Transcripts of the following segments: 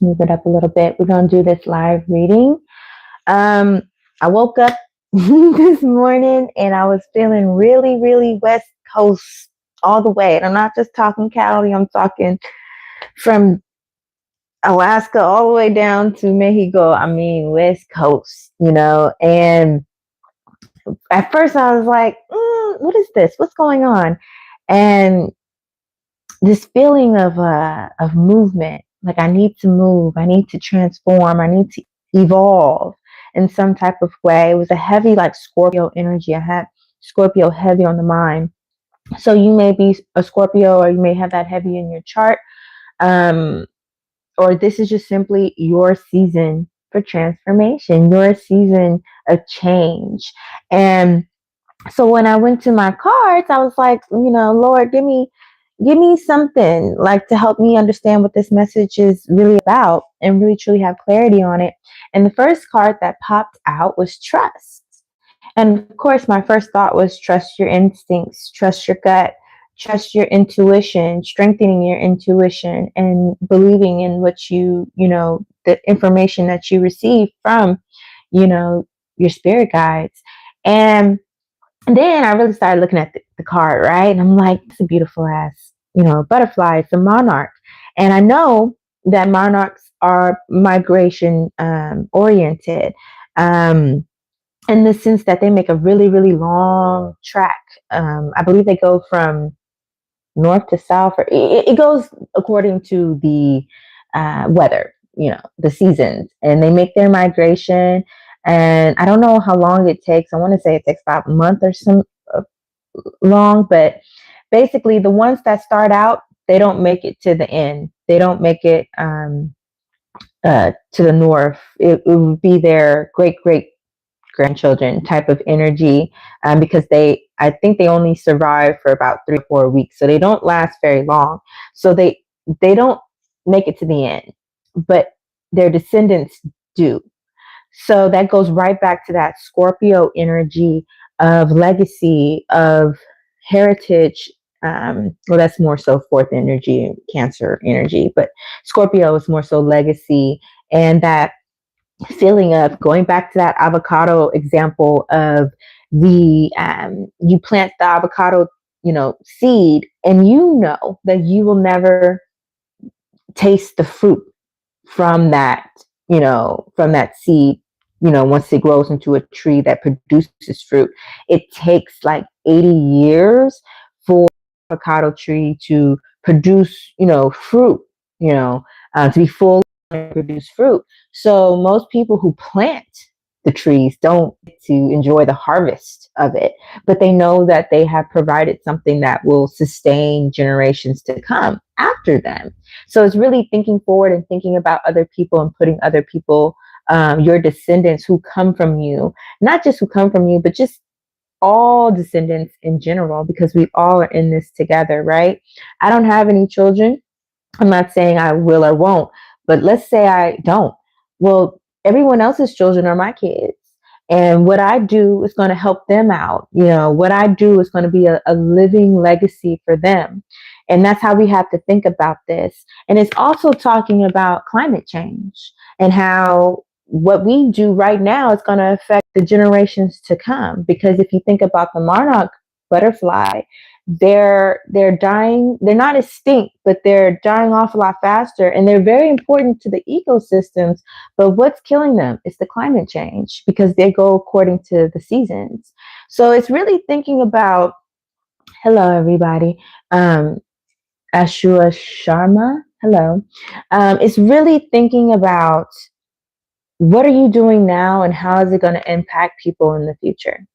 move it up a little bit. We're going to do this live reading. Um, I woke up this morning and I was feeling really, really West Coast all the way. And I'm not just talking Cali, I'm talking from Alaska all the way down to Mexico. I mean, West Coast, And at first I was like, what is this? What's going on? And this feeling of movement, like I need to move, I need to transform, I need to evolve in some type of way. It was a heavy, like Scorpio energy. I had Scorpio heavy on the mind. So you may be a Scorpio, or you may have that heavy in your chart. Or this is just simply your season for transformation, your season of change. And so when I went to my cards, I was like, Lord, give me something like to help me understand what this message is really about and really truly have clarity on it. And the first card that popped out was trust. And of course, my first thought was trust your instincts, trust your gut, trust your intuition, strengthening your intuition and believing in what the information that you receive from, your spirit guides. And then I really started looking at the card, right? And I'm like, it's a beautiful ass, butterfly. It's a monarch. And I know that monarchs are migration oriented. In the sense that they make a really, really long track. I believe they go from north to south, or it goes according to the weather, the seasons, and they make their migration. And I don't know how long it takes. I want to say it takes about a month or some long, but basically the ones that start out, they don't make it to the end. They don't make it to the north. It would be their great grandchildren type of energy, because I think they only survive for about 3 or 4 weeks, so they don't last very long. So they don't make it to the end, but their descendants do. So that goes right back to that Scorpio energy of legacy, of heritage. Well, that's more so fourth energy, Cancer energy, but Scorpio is more so legacy, and that feeling of going back to that avocado example of the you plant the avocado seed, and that you will never taste the fruit from that seed. Once it grows into a tree that produces fruit, it takes like 80 years for avocado tree to produce fruit, to be full and produce fruit. So most people who plant the trees don't get to enjoy the harvest of it, but they know that they have provided something that will sustain generations to come after them. So it's really thinking forward and thinking about other people and putting other people, your descendants who come from you, not just who come from you, but just all descendants in general, because we all are in this together, right? I don't have any children. I'm not saying I will or won't, but let's say I don't. Well, everyone else's children are my kids. And what I do is going to help them out. What I do is going to be a living legacy for them. And that's how we have to think about this. And it's also talking about climate change and how what we do right now is going to affect the generations to come. Because if you think about the monarch butterfly, they're dying. They're not extinct, but they're dying off a lot faster, and they're very important to the ecosystems. But what's killing them is the climate change, because they go according to the seasons. So it's really thinking about, hello everybody, Ashua Sharma, hello. It's really thinking about, what are you doing now and how is it going to impact people in the future?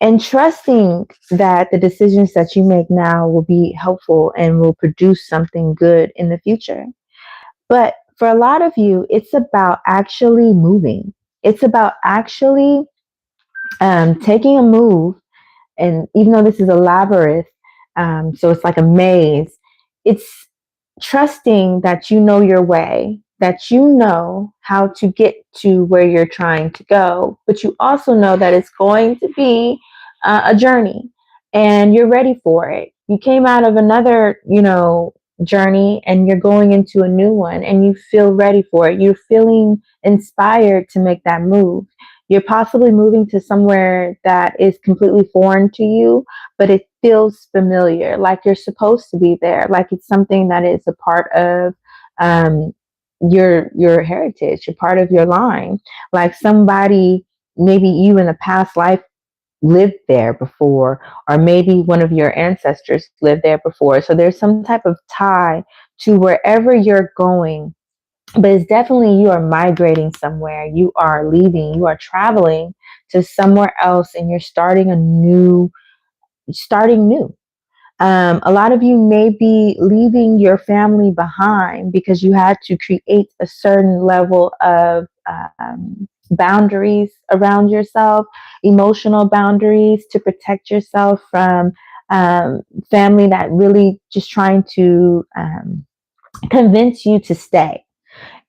And trusting that the decisions that you make now will be helpful and will produce something good in the future. But for a lot of you, it's about actually moving. It's about actually taking a move. And even though this is a labyrinth, so it's like a maze, it's trusting that you know your way, that you know how to get to where you're trying to go, but you also know that it's going to be a journey, and you're ready for it. You came out of another, journey and you're going into a new one and you feel ready for it. You're feeling inspired to make that move. You're possibly moving to somewhere that is completely foreign to you, but it feels familiar, like you're supposed to be there, like it's something that is a part of um, your heritage, a part of your line. Like somebody, maybe you in a past life lived there before, or maybe one of your ancestors lived there before. So there's some type of tie to wherever you're going, but it's definitely you are migrating somewhere, you are leaving, you are traveling to somewhere else, and you're starting new. A lot of you may be leaving your family behind because you had to create a certain level of boundaries around yourself, emotional boundaries to protect yourself from family that really just trying to convince you to stay.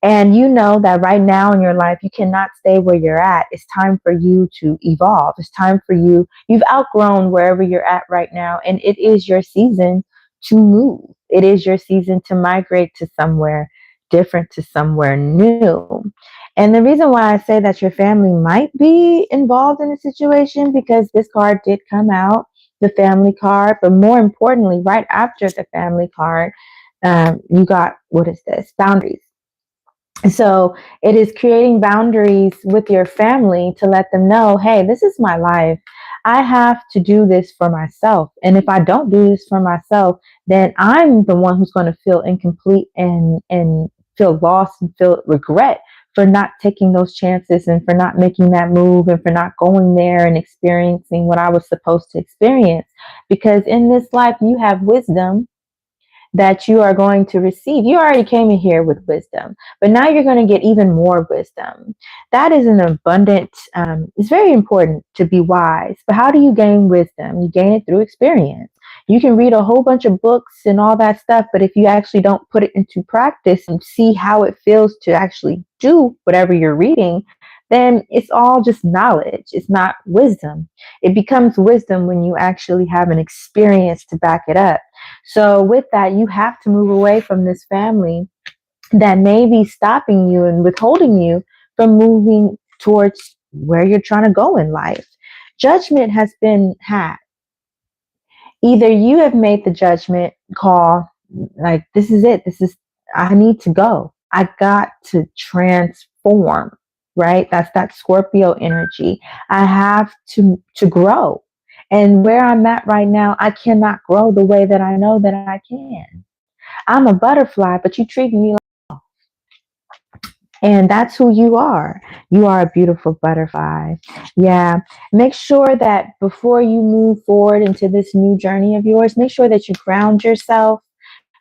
And you know that right now in your life, you cannot stay where you're at. It's time for you to evolve. It's time for you. You've outgrown wherever you're at right now, and it is your season to move. It is your season to migrate to somewhere different, to somewhere new. And the reason why I say that your family might be involved in a situation, because this card did come out, the family card, but more importantly, right after the family card, you got, what is this? Boundaries. So it is creating boundaries with your family to let them know, hey, this is my life. I have to do this for myself. And if I don't do this for myself, then I'm the one who's going to feel incomplete and feel lost and feel regret for not taking those chances and for not making that move and for not going there and experiencing what I was supposed to experience. Because in this life, you have wisdom that you are going to receive. You already came in here with wisdom, but now you're going to get even more wisdom. That is an abundant, it's very important to be wise. But how do you gain wisdom? You gain it through experience. You can read a whole bunch of books and all that stuff, but if you actually don't put it into practice and see how it feels to actually do whatever you're reading, then it's all just knowledge. It's not wisdom. It becomes wisdom when you actually have an experience to back it up. So, with that, you have to move away from this family that may be stopping you and withholding you from moving towards where you're trying to go in life. Judgment has been had. Either you have made the judgment call, like, this is it. I need to go. I got to transform, right? That's that Scorpio energy. I have to grow. And where I'm at right now, I cannot grow the way that I know that I can. I'm a butterfly, but you treat me like, and that's who you are. You are a beautiful butterfly. Yeah. Make sure that before you move forward into this new journey of yours, make sure that you ground yourself.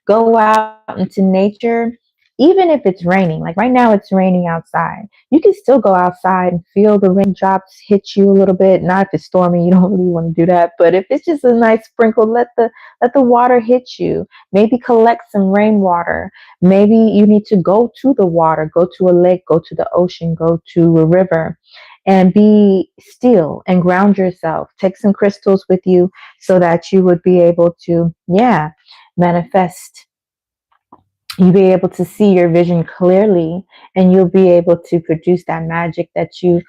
Go out into nature, even if it's raining. Like right now, it's raining outside. You can still go outside and feel the raindrops hit you a little bit. Not if it's stormy, you don't really want to do that. But if it's just a nice sprinkle, let the water hit you. Maybe collect some rainwater. Maybe you need to go to the water, go to a lake, go to the ocean, go to a river, and be still and ground yourself. Take some crystals with you so that you would be able to, yeah, manifest. You'll be able to see your vision clearly, and you'll be able to produce that magic that you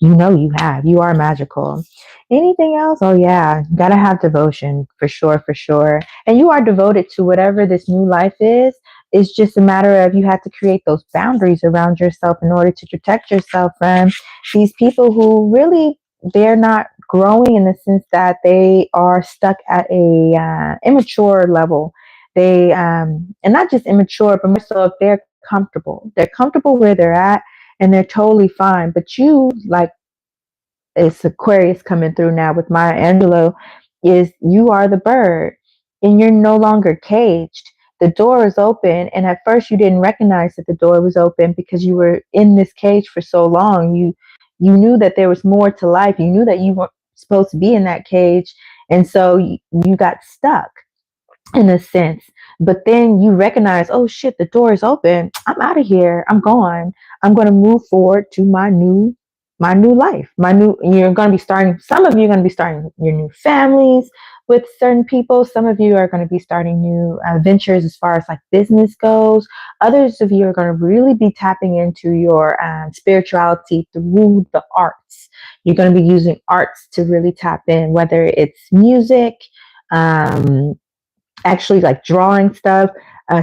know you have. You are magical. Anything else? Oh yeah, gotta have devotion for sure, for sure. And you are devoted to whatever this new life is. It's just a matter of you have to create those boundaries around yourself in order to protect yourself from these people who really, they're not growing in the sense that they are stuck at a immature level. They and not just immature, but more so if they're comfortable. They're comfortable where they're at and they're totally fine. But you, like, it's Aquarius coming through now with Maya Angelou, is you are the bird and you're no longer caged. The door is open, and at first you didn't recognize that the door was open because you were in this cage for so long. You knew that there was more to life. You knew that you weren't supposed to be in that cage, and so you got stuck in a sense. But then you recognize, oh shit, the door is open. I'm out of here. I'm gone. I'm going to move forward to my new life. You're going to be starting, some of you are going to be starting your new families, with certain people. Some of you are going to be starting new ventures as far as like business goes. Others of you are going to really be tapping into your spirituality through the arts. You're going to be using arts to really tap in, whether it's music, um, actually like drawing stuff,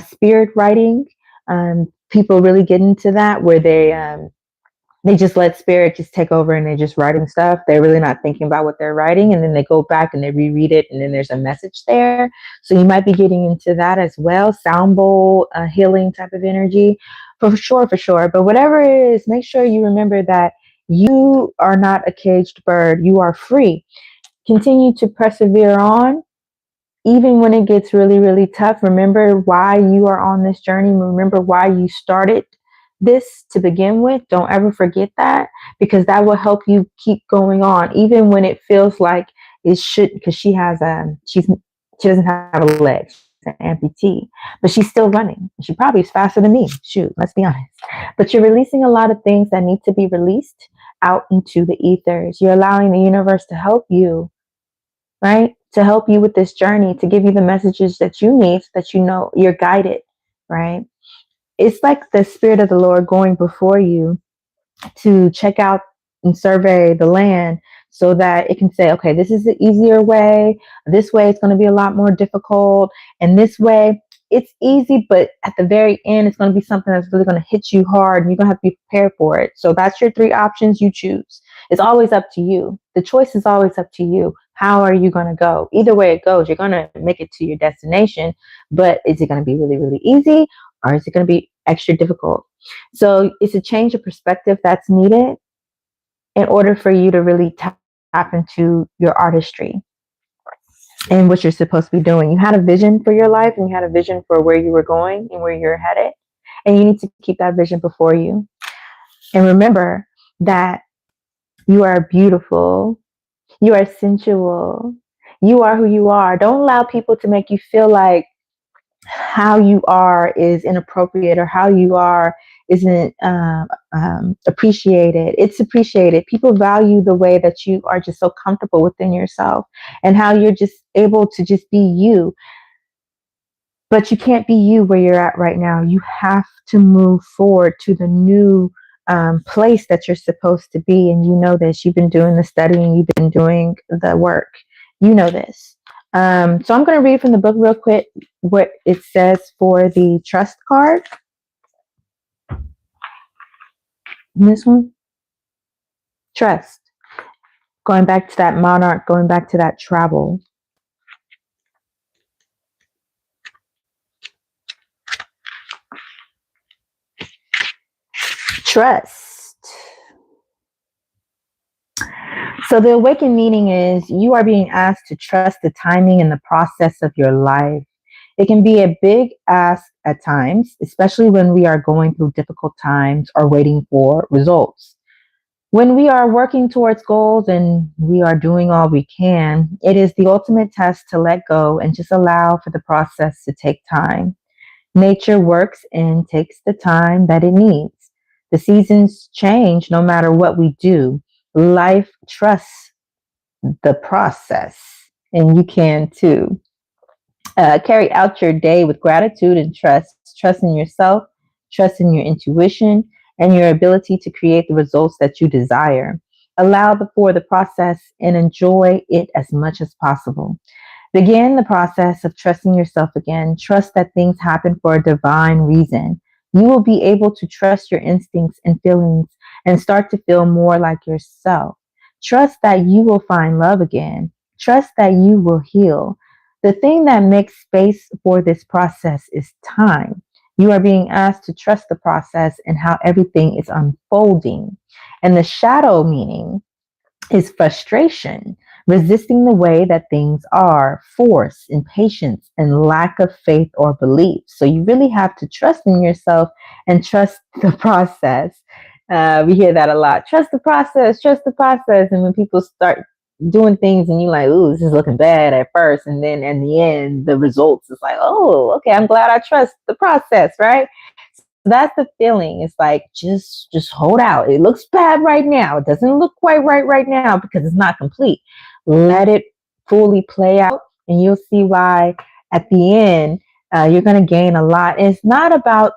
spirit writing. People really get into that where they just let spirit just take over and they're just writing stuff. They're really not thinking about what they're writing, and then they go back and they reread it, and then there's a message there. So you might be getting into that as well. Sound bowl, healing type of energy, for sure, for sure. But whatever it is, make sure you remember that you are not a caged bird. You are free. Continue to persevere on even when it gets really, really tough. Remember why you are on this journey. Remember why you started this to begin with. Don't ever forget that, because that will help you keep going on, even when it feels like it should. Because she doesn't have a leg, she's an amputee, but she's still running. She probably is faster than me. Shoot, let's be honest. But you're releasing a lot of things that need to be released out into the ethers. You're allowing the universe to help you, right? To help you with this journey, to give you the messages that you need so that you know you're guided, right? It's like the Spirit of the Lord going before you to check out and survey the land so that it can say, okay, this is the easier way. This way it's going to be a lot more difficult. And this way it's easy, but at the very end, it's going to be something that's really going to hit you hard and you're going to have to be prepared for it. So that's your three options. You choose. It's always up to you. The choice is always up to you. How are you going to go? Either way it goes, you're going to make it to your destination, but is it going to be really, really easy, or is it going to be extra difficult? So it's a change of perspective that's needed in order for you to really tap into your artistry and what you're supposed to be doing. You had a vision for your life and you had a vision for where you were going and where you're headed. And you need to keep that vision before you. And remember that you are beautiful. You are sensual. You are who you are. Don't allow people to make you feel like how you are is inappropriate or how you are isn't appreciated. It's appreciated. People value the way that you are just so comfortable within yourself and how you're just able to just be you. But you can't be you where you're at right now. You have to move forward to the new place that you're supposed to be. And you know this. You've been doing the studying. You've been doing the work. You know this. So I'm going to read from the book real quick what it says for the trust card. This one. Trust. Going back to that monarch, going back to that travel. Trust. So the awakened meaning is you are being asked to trust the timing and the process of your life. It can be a big ask at times, especially when we are going through difficult times or waiting for results. When we are working towards goals and we are doing all we can, it is the ultimate test to let go and just allow for the process to take time. Nature works and takes the time that it needs. The seasons change no matter what we do. Life trusts the process, and you can too. Carry out your day with gratitude and trust. Trust in yourself, trust in your intuition, and your ability to create the results that you desire. Allow for the process and enjoy it as much as possible. Begin the process of trusting yourself again. Trust that things happen for a divine reason. You will be able to trust your instincts and feelings and start to feel more like yourself. Trust that you will find love again. Trust that you will heal. The thing that makes space for this process is time. You are being asked to trust the process and how everything is unfolding. And the shadow meaning is frustration, resisting the way that things are, force, impatience, and lack of faith or belief. So you really have to trust in yourself and trust the process. We hear that a lot. Trust the process, trust the process. And when people start doing things and you're like, ooh, this is looking bad at first. And then in the end, the results is like, oh, okay, I'm glad I trust the process, right? That's the feeling. It's like just hold out. It looks bad right now. It doesn't look quite right now because it's not complete. Let it fully play out. and you'll see why at the end you're going to gain a lot. And it's not about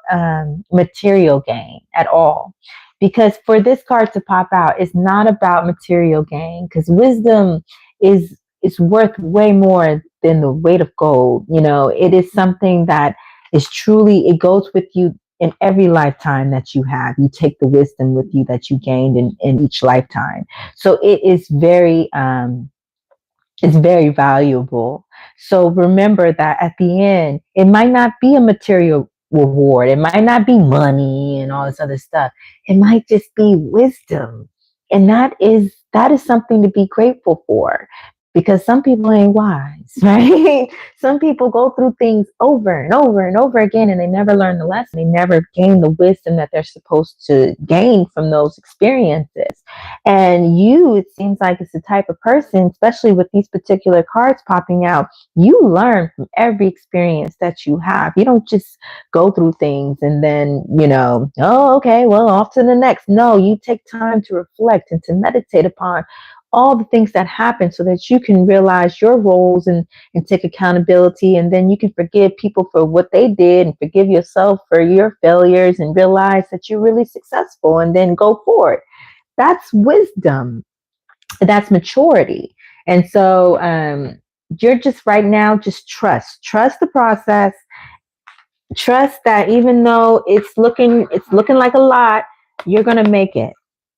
material gain at all. Because for this card to pop out, it's not about material gain, because wisdom is worth way more than the weight of gold. You know, it is something that is truly, it goes with you in every lifetime that you have. You take the wisdom with you that you gained in each lifetime. So it is it's very valuable. So remember that at the end, it might not be a material reward. It might not be money and all this other stuff. It might just be wisdom. And that is something to be grateful for, because some people ain't wise, right? Some people go through things over and over and over again, and they never learn the lesson. They never gain the wisdom that they're supposed to gain from those experiences. And you, it seems like it's the type of person, especially with these particular cards popping out, you learn from every experience that you have. You don't just go through things and then, oh, okay, well, off to the next. No, you take time to reflect and to meditate upon all the things that happen, so that you can realize your roles and take accountability. And then you can forgive people for what they did and forgive yourself for your failures and realize that you're really successful and then go forward. That's wisdom. That's maturity. And so you're just right now, just trust the process. Trust that even though it's looking like a lot, you're going to make it.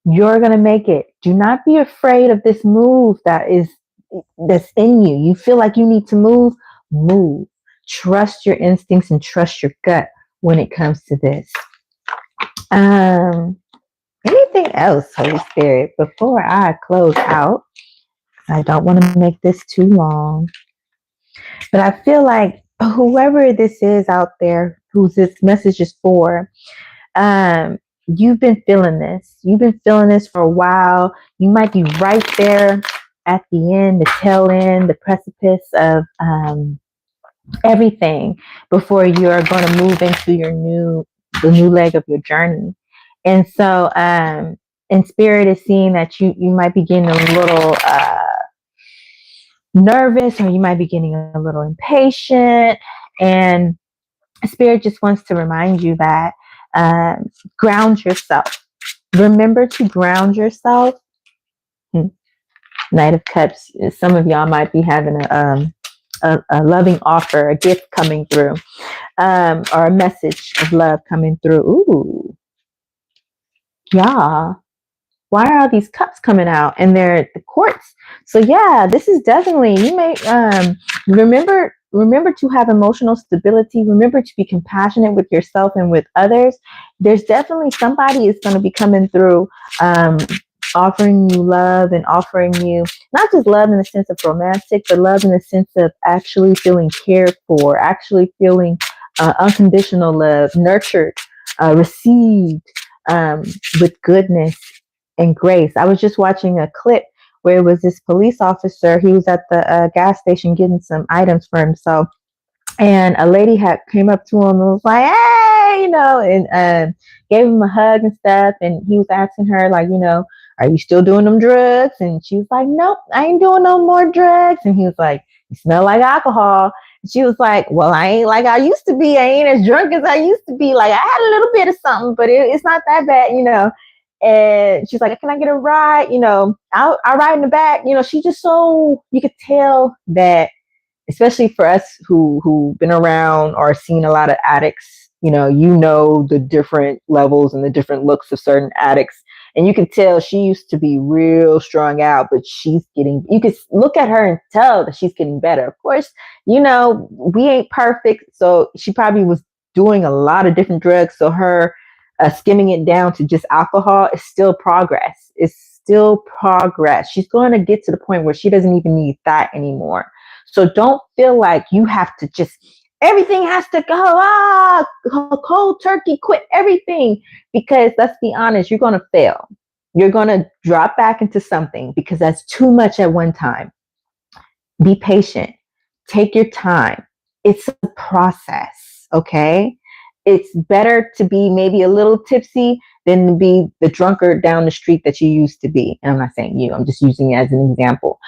You're going to make it. Do not be afraid of this move that's in you. You feel like you need to move. Trust your instincts and trust your gut when it comes to this. Anything else, Holy Spirit, before I close out? I don't want to make this too long, but I feel like whoever this is out there, who this message is for, you've been feeling this. You've been feeling this for a while. You might be right there at the end, the tail end, the precipice of everything before you're going to move into the new leg of your journey. And so, and Spirit is seeing that you might be getting a little nervous, or you might be getting a little impatient. And Spirit just wants to remind you that ground yourself. Remember to ground yourself. Knight of Cups. Some of y'all might be having a loving offer, a gift coming through, or a message of love coming through. Ooh, yeah. Why are all these cups coming out? And they're the quartz. So yeah, this is definitely, you may remember to have emotional stability. Remember to be compassionate with yourself and with others. There's definitely somebody is going to be coming through, offering you love and offering you not just love in the sense of romantic, but love in the sense of actually feeling cared for, actually feeling unconditional love, nurtured, received with goodness and grace. I was just watching a clip where it was this police officer. He was at the gas station getting some items for himself, and a lady came up to him and was like, "Hey," and gave him a hug and stuff. And he was asking her, like, "Are you still doing them drugs?" And she was like, "Nope, I ain't doing no more drugs." And he was like, "You smell like alcohol." And she was like, "Well, I ain't like I used to be. I ain't as drunk as I used to be. Like, I had a little bit of something, but it's not that bad. And she's like, "Can I get a ride? I'll ride in the back." She just so, you could tell that, especially for us who've been around or seen a lot of addicts, the different levels and the different looks of certain addicts. And you can tell she used to be real strung out, but you could look at her and tell that she's getting better. Of course, we ain't perfect. So she probably was doing a lot of different drugs. So her skimming it down to just alcohol is still progress. It's still progress. She's going to get to the point where she doesn't even need that anymore. So don't feel like you have to everything has to go, cold turkey, quit everything. Because let's be honest, you're going to fail. You're going to drop back into something because that's too much at one time. Be patient. Take your time. It's a process, okay? It's better to be maybe a little tipsy than to be the drunkard down the street that you used to be. And I'm not saying you, I'm just using it as an example.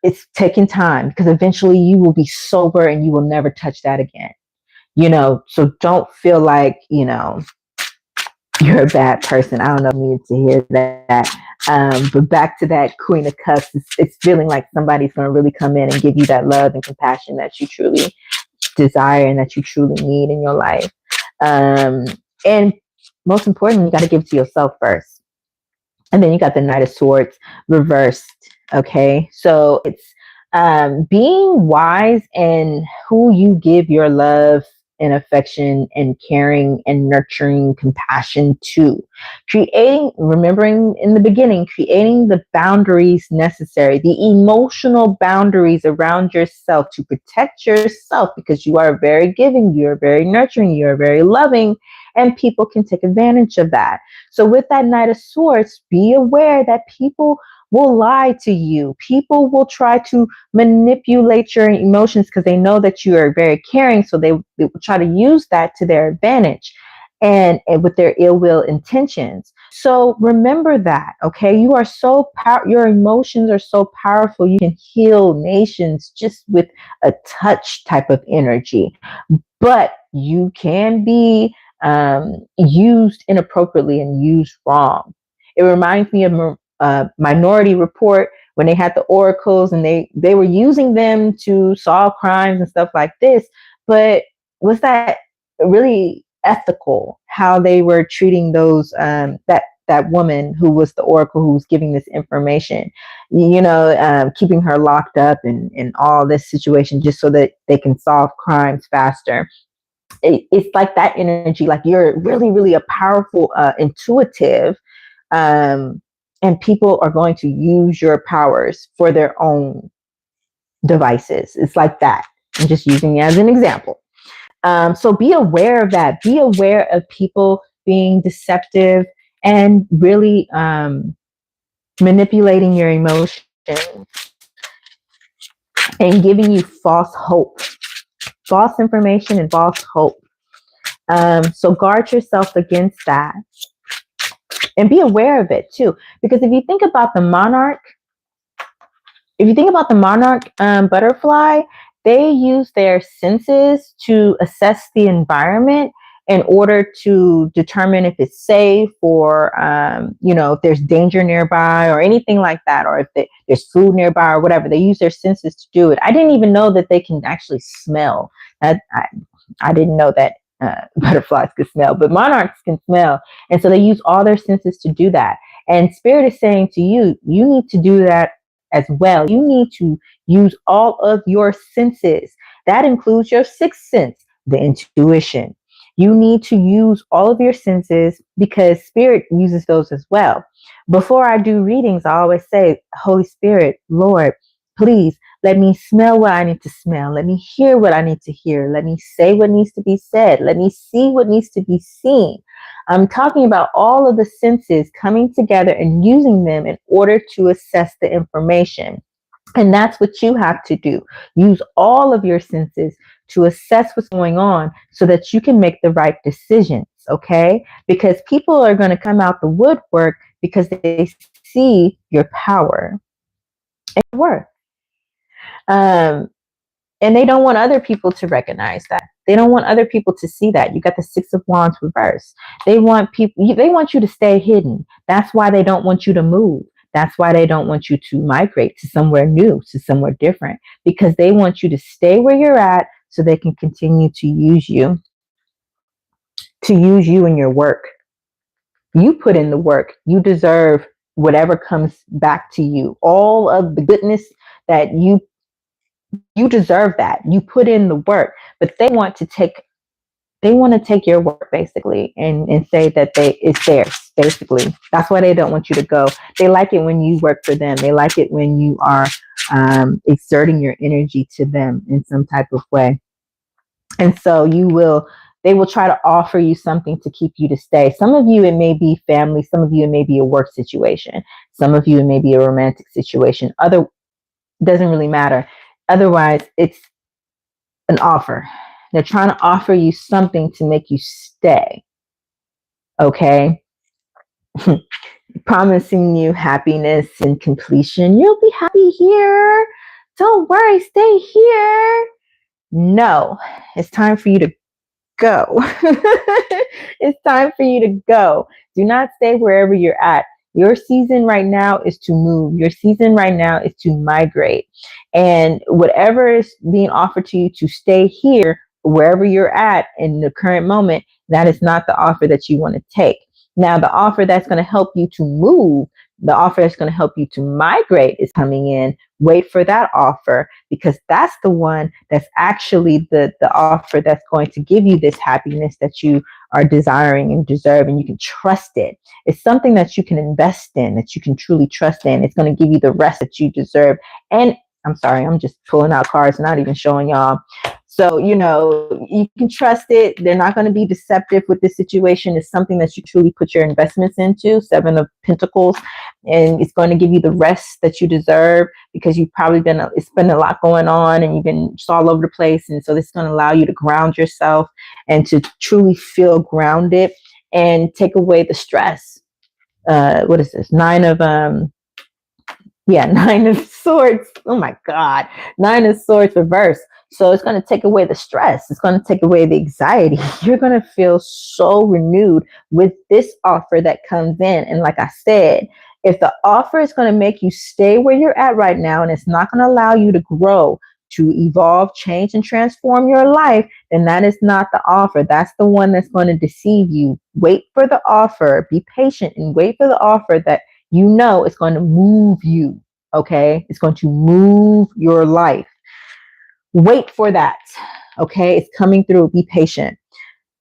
it's taking time because eventually you will be sober and you will never touch that again. So don't feel like, you're a bad person. I don't know if you need to hear that. But back to that Queen of Cups, it's feeling like somebody's going to really come in and give you that love and compassion that you truly desire and that you truly need in your life. And most importantly, you got to give it to yourself first. And then you got the Knight of Swords reversed. Okay. So it's being wise in who you give your love and affection and caring and nurturing compassion to. Remembering in the beginning, creating the boundaries necessary, the emotional boundaries around yourself to protect yourself, because you are very giving, you're very nurturing, you're very loving, and people can take advantage of that. So with that Knight of Swords, be aware that people will lie to you. People will try to manipulate your emotions because they know that you are very caring. So they will try to use that to their advantage and with their ill will intentions. So remember that, okay? You are so your emotions are so powerful. You can heal nations just with a touch type of energy, but you can be used inappropriately and used wrong. It reminds me of Minority Report when they had the oracles and they were using them to solve crimes and stuff like this. But was that really ethical? How they were treating those that woman who was the oracle who was giving this information, keeping her locked up in all this situation just so that they can solve crimes faster. It's like that energy, like you're really, really a powerful, intuitive, and people are going to use your powers for their own devices. It's like that. I'm just using it as an example. So be aware of that. Be aware of people being deceptive and really manipulating your emotions and giving you false hope, false information and false hope. So guard yourself against that and be aware of it too. Because if you think about the monarch, butterfly, they use their senses to assess the environment in order to determine if it's safe or, if there's danger nearby or anything like that, or if there's food nearby or whatever. They use their senses to do it. I didn't even know that they can actually smell. I didn't know that butterflies could smell, but monarchs can smell. And so they use all their senses to do that. And Spirit is saying to you, you need to do that as well. You need to use all of your senses. That includes your sixth sense, the intuition. You need to use all of your senses because Spirit uses those as well. Before I do readings, I always say, Holy Spirit, Lord, please let me smell what I need to smell. Let me hear what I need to hear. Let me say what needs to be said. Let me see what needs to be seen. I'm talking about all of the senses coming together and using them in order to assess the information. And that's what you have to do. Use all of your senses to assess what's going on so that you can make the right decisions, okay? Because people are going to come out the woodwork because they see your power and your worth. And they don't want other people to recognize that. They don't want other people to see that. You got the Six of Wands reversed. They want you to stay hidden. That's why they don't want you to move. That's why they don't want you to migrate to somewhere new, to somewhere different, because they want you to stay where you're at so they can continue to use you in your work. You put in the work. You deserve whatever comes back to you. All of the goodness that you deserve, that you put in the work, but they want to take your work basically and say that it's theirs. Basically, that's why they don't want you to go. They like it when you work for them. They like it when you are exerting your energy to them in some type of way. And so they will try to offer you something to keep you to stay. Some of you, it may be family. Some of you, it may be a work situation. Some of you, it may be a romantic situation. Doesn't really matter. Otherwise, it's an offer. They're trying to offer you something to make you stay. Okay? Promising you happiness and completion. You'll be happy here. don't worry, stay here. No, it's time for you to go. It's time for you to go. Do not stay wherever you're at. Your season right now is to move. Your season right now is to migrate. And whatever is being offered to you to stay here, wherever you're at in the current moment, that is not the offer that you want to take. Now, the offer that's going to help you to move, the offer that's going to help you to migrate is coming in. Wait for that offer, because that's the one that's actually the offer that's going to give you this happiness that you are desiring and deserve, and you can trust it. It's something that you can invest in, that you can truly trust in. It's going to give you the rest that you deserve. And I'm sorry, I'm just pulling out cards, not even showing y'all. So, you can trust it. They're not going to be deceptive with this situation. It's something that you truly put your investments into, Seven of Pentacles, and it's going to give you the rest that you deserve, because you've probably it's been a lot going on and you've been just all over the place. And so this is going to allow you to ground yourself and to truly feel grounded and take away the stress. What is this? Nine of Swords. Oh my God. Nine of Swords reverse. So it's going to take away the stress. It's going to take away the anxiety. You're going to feel so renewed with this offer that comes in. And like I said, if the offer is going to make you stay where you're at right now, and it's not going to allow you to grow, to evolve, change, and transform your life, then that is not the offer. That's the one that's going to deceive you. Wait for the offer. Be patient and wait for the offer that it's going to move you. Okay. It's going to move your life. Wait for that. Okay. It's coming through. Be patient.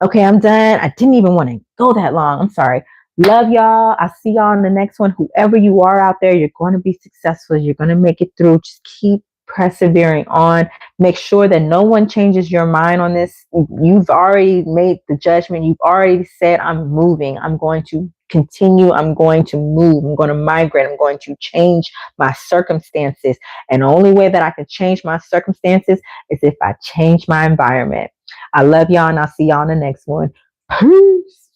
Okay. I'm done. I didn't even want to go that long. I'm sorry. Love y'all. I'll see y'all in the next one. Whoever you are out there, you're going to be successful. You're going to make it through. Just keep persevering on. Make sure that no one changes your mind on this. You've already made the judgment. You've already said, I'm moving. I'm going to continue. I'm going to move. I'm going to migrate. I'm going to change my circumstances. And the only way that I can change my circumstances is if I change my environment. I love y'all, and I'll see y'all in the next one. Peace.